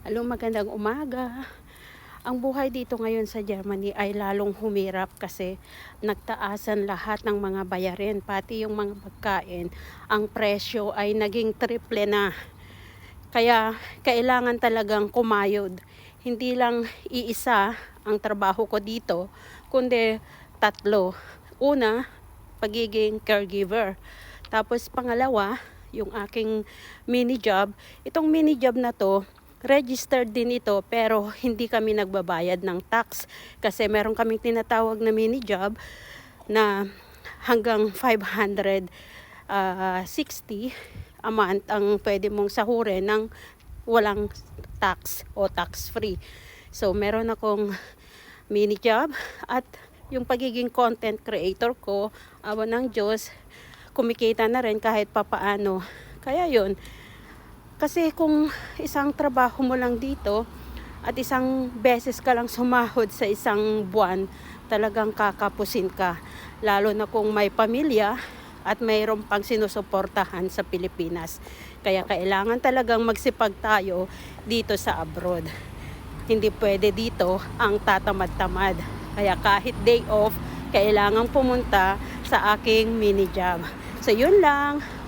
Hello, magandang umaga. Ang buhay dito ngayon sa Germany ay lalong humirap kasi nagtaasan lahat ng mga bayarin, pati yung mga pagkain. Ang presyo ay naging triple na. Kaya kailangan talagang kumayod. Hindi lang iisa ang trabaho ko dito, kundi tatlo. Una, pagiging caregiver. Tapos pangalawa, yung aking mini job. Itong mini job na to, registered din ito pero hindi kami nagbabayad ng tax kasi meron kaming tinatawag na mini job na hanggang 560 a month ang pwede mong sahurin ng walang tax o tax free. So meron akong mini job at yung pagiging content creator ko, awa ng Diyos, kumikita na rin kahit papaano. Kaya yun, kasi kung isang trabaho mo lang dito at isang beses ka lang sumahod sa isang buwan, talagang kakapusin ka. Lalo na kung may pamilya at mayroon pang sinusuportahan sa Pilipinas. Kaya kailangan talagang magsipag tayo dito sa abroad. Hindi pwede dito ang tatamad-tamad. Kaya kahit day off, kailangan pumunta sa aking mini job. So yun lang.